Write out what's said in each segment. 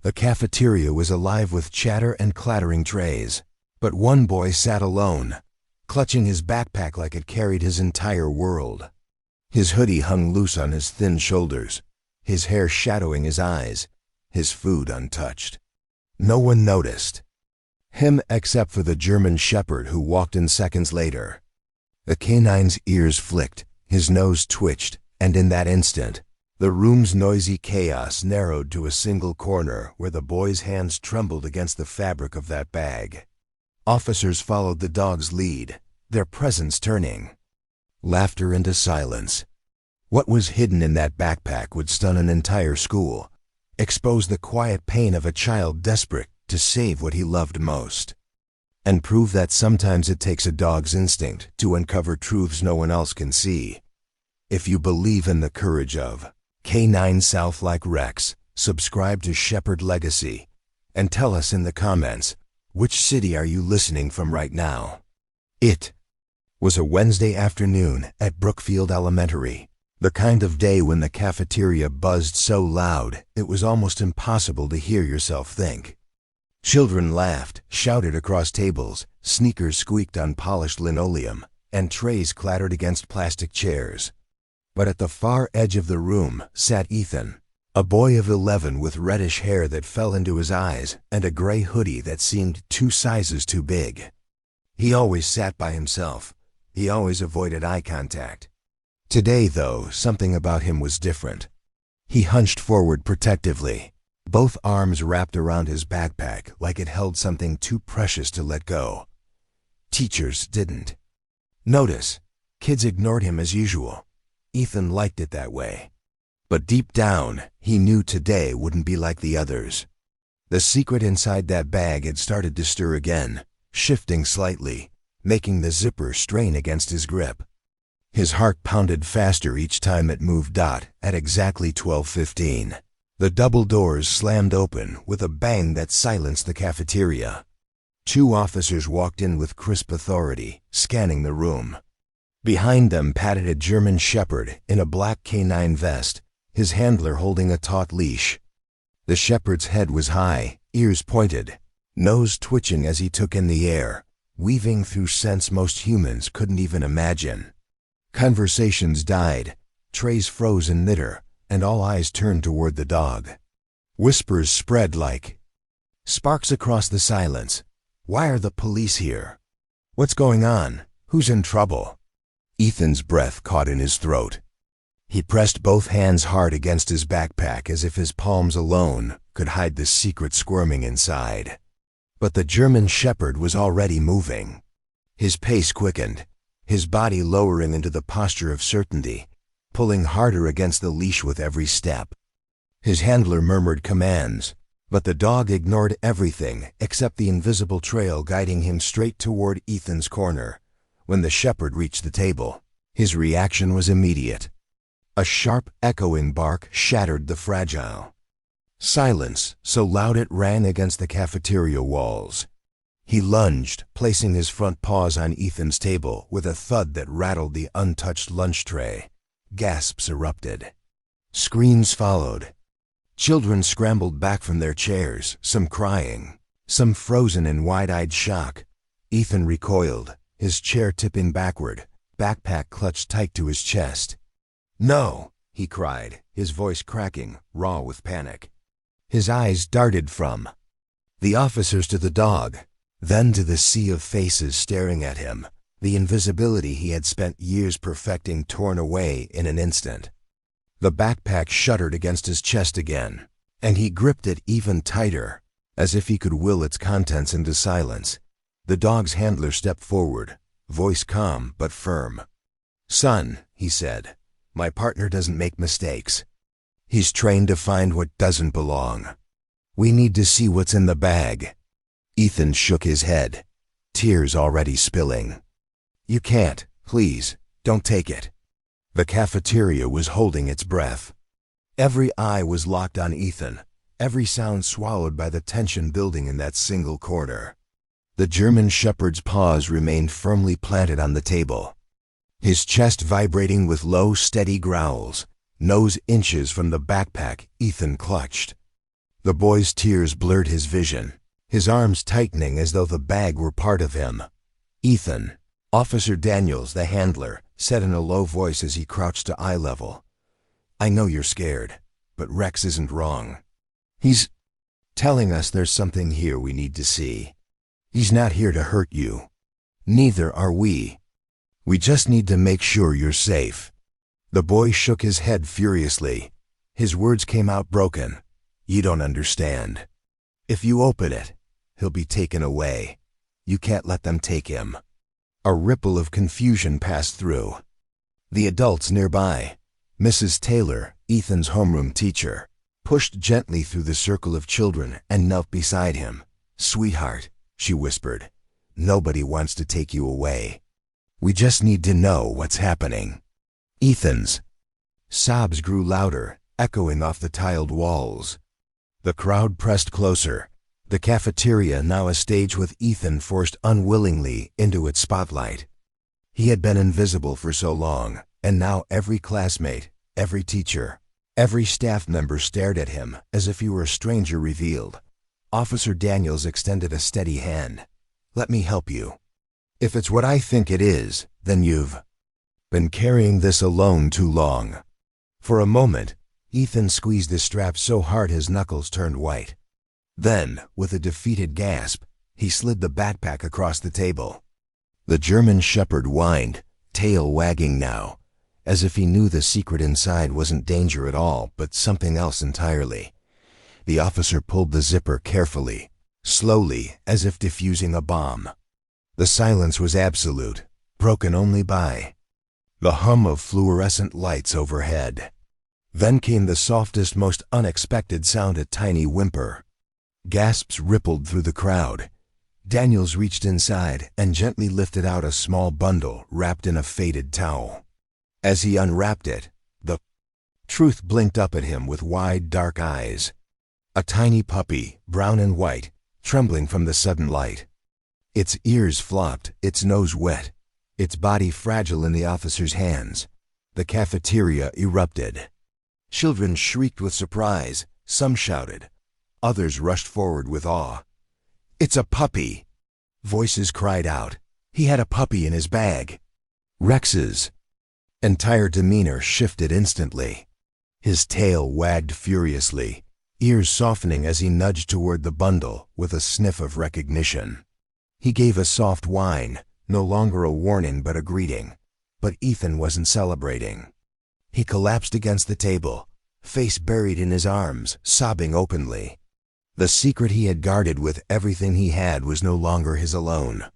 The cafeteria was alive with chatter and clattering trays. But one boy sat alone, clutching his backpack like it carried his entire world. His hoodie hung loose on his thin shoulders, his hair shadowing his eyes, his food untouched. No one noticed him except for the German shepherd who walked in seconds later. The canine's ears flicked, his nose twitched, and in that instant, the room's noisy chaos narrowed to a single corner where the boy's hands trembled against the fabric of that bag. Officers followed the dog's lead, their presence turning laughter into silence. What was hidden in that backpack would stun an entire school, expose the quiet pain of a child desperate to save what he loved most, and prove that sometimes it takes a dog's instinct to uncover truths no one else can see. If you believe in the courage of Canine South like Rex, subscribe to Shepherd Legacy, and tell us in the comments, which city are you listening from right now? It was a Wednesday afternoon at Brookfield Elementary, the kind of day when the cafeteria buzzed so loud it was almost impossible to hear yourself think. Children laughed, shouted across tables, sneakers squeaked on polished linoleum, and trays clattered against plastic chairs. But at the far edge of the room sat Ethan, a boy of 11 with reddish hair that fell into his eyes and a gray hoodie that seemed 2 sizes too big. He always sat by himself. He always avoided eye contact. Today, though, something about him was different. He hunched forward protectively, both arms wrapped around his backpack like it held something too precious to let go. Teachers didn't notice. Kids ignored him as usual. Ethan liked it that way. But deep down, he knew today wouldn't be like the others. The secret inside that bag had started to stir again, shifting slightly, making the zipper strain against his grip. His heart pounded faster each time it moved. At exactly 12:15, the double doors slammed open with a bang that silenced the cafeteria. 2 officers walked in with crisp authority, scanning the room. Behind them padded a German shepherd in a black canine vest, his handler holding a taut leash. The shepherd's head was high, ears pointed, nose twitching as he took in the air, weaving through scents most humans couldn't even imagine. Conversations died, trays froze in knitter, and all eyes turned toward the dog. Whispers spread like sparks across the silence. Why are the police here? What's going on? Who's in trouble? Ethan's breath caught in his throat. He pressed both hands hard against his backpack as if his palms alone could hide the secret squirming inside. But the German shepherd was already moving. His pace quickened, his body lowering into the posture of certainty, pulling harder against the leash with every step. His handler murmured commands, but the dog ignored everything except the invisible trail guiding him straight toward Ethan's corner. When the shepherd reached the table, his reaction was immediate. A sharp, echoing bark shattered the fragile silence so loud it rang against the cafeteria walls. He lunged, placing his front paws on Ethan's table with a thud that rattled the untouched lunch tray. Gasps erupted. Screams followed. Children scrambled back from their chairs, some crying, some frozen in wide-eyed shock. Ethan recoiled, his chair tipping backward, backpack clutched tight to his chest. "No!" he cried, his voice cracking, raw with panic. His eyes darted from the officers to the dog, then to the sea of faces staring at him, the invisibility he had spent years perfecting torn away in an instant. The backpack shuddered against his chest again, and he gripped it even tighter, as if he could will its contents into silence. The dog's handler stepped forward, voice calm but firm. "Son," he said, "my partner doesn't make mistakes. He's trained to find what doesn't belong. We need to see what's in the bag." Ethan shook his head, tears already spilling. "You can't. Please, don't take it." The cafeteria was holding its breath. Every eye was locked on Ethan, every sound swallowed by the tension building in that single corner. The German shepherd's paws remained firmly planted on the table, his chest vibrating with low, steady growls, nose inches from the backpack Ethan clutched. The boy's tears blurred his vision, his arms tightening as though the bag were part of him. "Ethan," Officer Daniels, the handler, said in a low voice as he crouched to eye level. "I know you're scared, but Rex isn't wrong. He's telling us there's something here we need to see. He's not here to hurt you. Neither are we. We just need to make sure you're safe." The boy shook his head furiously. His words came out broken. "You don't understand. If you open it, he'll be taken away. You can't let them take him." A ripple of confusion passed through. The adults nearby, Mrs. Taylor, Ethan's homeroom teacher, pushed gently through the circle of children and knelt beside him. "Sweetheart," she whispered, "nobody wants to take you away. We just need to know what's happening." Ethan's sobs grew louder, echoing off the tiled walls. The crowd pressed closer, the cafeteria now a stage with Ethan forced unwillingly into its spotlight. He had been invisible for so long, and now every classmate, every teacher, every staff member stared at him as if he were a stranger revealed. Officer Daniels extended a steady hand. "Let me help you. If it's what I think it is, then you've been carrying this alone too long." For a moment, Ethan squeezed his strap so hard his knuckles turned white. Then, with a defeated gasp, he slid the backpack across the table. The German shepherd whined, tail wagging now, as if he knew the secret inside wasn't danger at all, but something else entirely. The officer pulled the zipper carefully, slowly, as if defusing a bomb. The silence was absolute, broken only by the hum of fluorescent lights overhead. Then came the softest, most unexpected sound, a tiny whimper. Gasps rippled through the crowd. Daniels reached inside and gently lifted out a small bundle wrapped in a faded towel. As he unwrapped it, the truth blinked up at him with wide, dark eyes. A tiny puppy, brown and white, trembling from the sudden light. Its ears flopped, its nose wet, its body fragile in the officer's hands. The cafeteria erupted. Children shrieked with surprise, some shouted. Others rushed forward with awe. "It's a puppy!" Voices cried out. He had a puppy in his bag. Rex's entire demeanor shifted instantly. His tail wagged furiously, ears softening as he nudged toward the bundle with a sniff of recognition. He gave a soft whine, no longer a warning but a greeting. But Ethan wasn't celebrating. He collapsed against the table, face buried in his arms, sobbing openly. The secret he had guarded with everything he had was no longer his alone.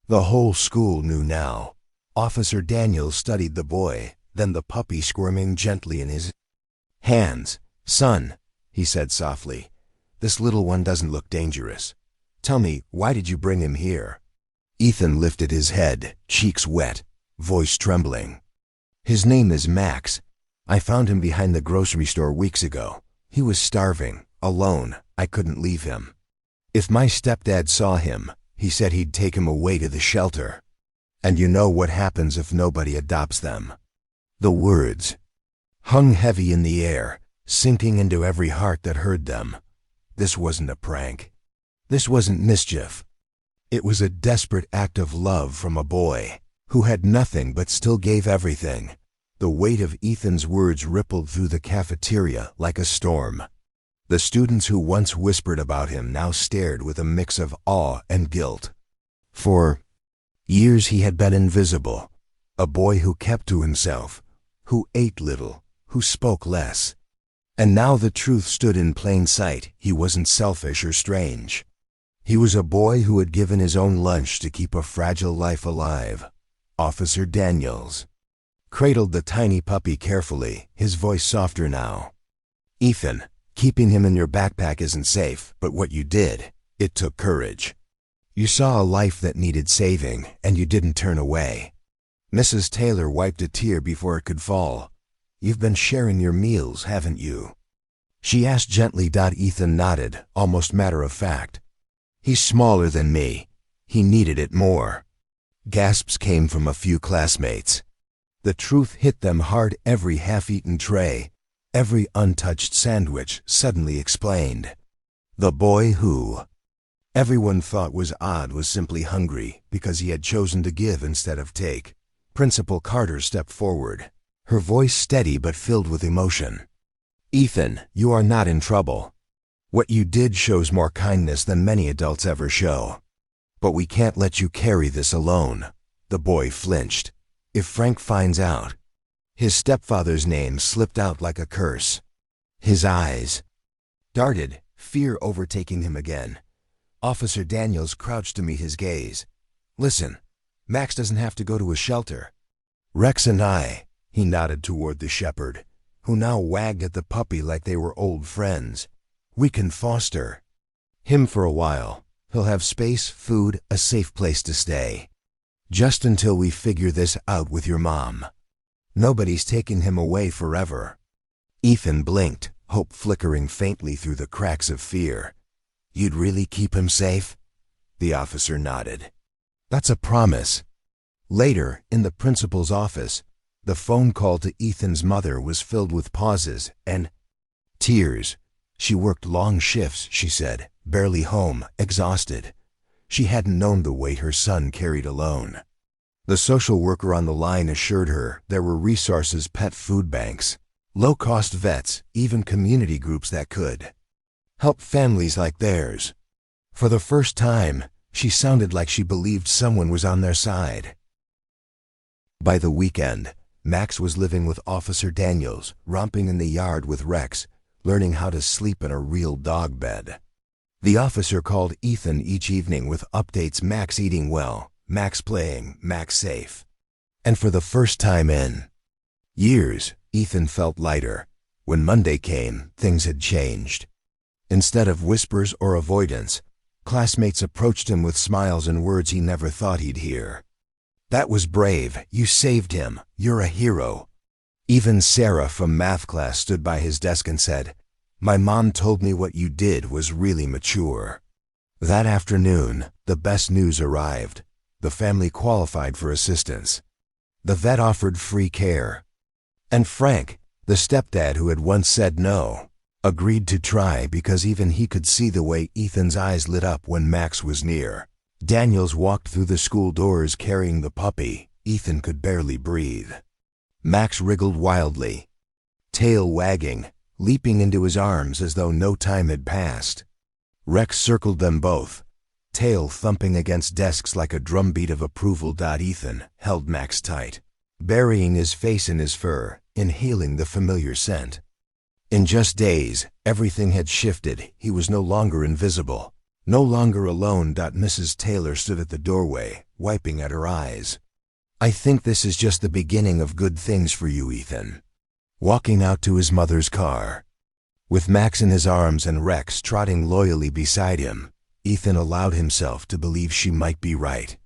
The whole school knew now. Officer Daniels studied the boy, then the puppy squirming gently in his hands. "Son," he said softly, "this little one doesn't look dangerous. Tell me, why did you bring him here?" Ethan lifted his head, cheeks wet, voice trembling. "His name is Max. I found him behind the grocery store weeks ago. He was starving, alone. I couldn't leave him. If my stepdad saw him, he said he'd take him away to the shelter. And you know what happens if nobody adopts them." The words hung heavy in the air, sinking into every heart that heard them. This wasn't a prank. This wasn't mischief. It was a desperate act of love from a boy who had nothing but still gave everything. The weight of Ethan's words rippled through the cafeteria like a storm. The students who once whispered about him now stared with a mix of awe and guilt. For years he had been invisible, a boy who kept to himself, who ate little, who spoke less. And now the truth stood in plain sight. He wasn't selfish or strange. He was a boy who had given his own lunch to keep a fragile life alive. Officer Daniels cradled the tiny puppy carefully, his voice softer now. "Ethan, keeping him in your backpack isn't safe, but what you did, it took courage. You saw a life that needed saving, and you didn't turn away." Mrs. Taylor wiped a tear before it could fall. "You've been sharing your meals, haven't you?" she asked gently. Ethan nodded, almost matter of fact. "He's smaller than me. He needed it more." Gasps came from a few classmates. The truth hit them hard. Every half-eaten tray, every untouched sandwich suddenly explained. The boy who everyone thought was odd was simply hungry because he had chosen to give instead of take. Principal Carter stepped forward, her voice steady but filled with emotion. "Ethan, you are not in trouble. What you did shows more kindness than many adults ever show. But we can't let you carry this alone." The boy flinched. "If Frank finds out..." His stepfather's name slipped out like a curse. His eyes darted, fear overtaking him again. Officer Daniels crouched to meet his gaze. "Listen, Max doesn't have to go to a shelter. Rex and I," he nodded toward the shepherd, who now wagged at the puppy like they were old friends, "we can foster him for a while. He'll have space, food, a safe place to stay. Just until we figure this out with your mom. Nobody's taking him away forever." Ethan blinked, hope flickering faintly through the cracks of fear. "You'd really keep him safe?" The officer nodded. "That's a promise." Later, in the principal's office, the phone call to Ethan's mother was filled with pauses and tears. She worked long shifts, she said, barely home, exhausted. She hadn't known the weight her son carried alone. The social worker on the line assured her there were resources, pet food banks, low-cost vets, even community groups that could help families like theirs. For the first time, she sounded like she believed someone was on their side. By the weekend, Max was living with Officer Daniels, romping in the yard with Rex, learning how to sleep in a real dog bed. The officer called Ethan each evening with updates: Max eating well, Max playing, Max safe. And for the first time in years, Ethan felt lighter. When Monday came, things had changed. Instead of whispers or avoidance, classmates approached him with smiles and words he never thought he'd hear. "That was brave. You saved him. You're a hero." Even Sarah from math class stood by his desk and said, "My mom told me what you did was really mature." That afternoon, the best news arrived. The family qualified for assistance. The vet offered free care. And Frank, the stepdad who had once said no, agreed to try because even he could see the way Ethan's eyes lit up when Max was near. Daniels walked through the school doors carrying the puppy. Ethan could barely breathe. Max wriggled wildly, tail wagging, leaping into his arms as though no time had passed. Rex circled them both, tail thumping against desks like a drumbeat of approval. Ethan held Max tight, burying his face in his fur, inhaling the familiar scent. In just days, everything had shifted. He was no longer invisible, no longer alone. Mrs. Taylor stood at the doorway, wiping at her eyes. "I think this is just the beginning of good things for you, Ethan." Walking out to his mother's car, with Max in his arms and Rex trotting loyally beside him, Ethan allowed himself to believe she might be right.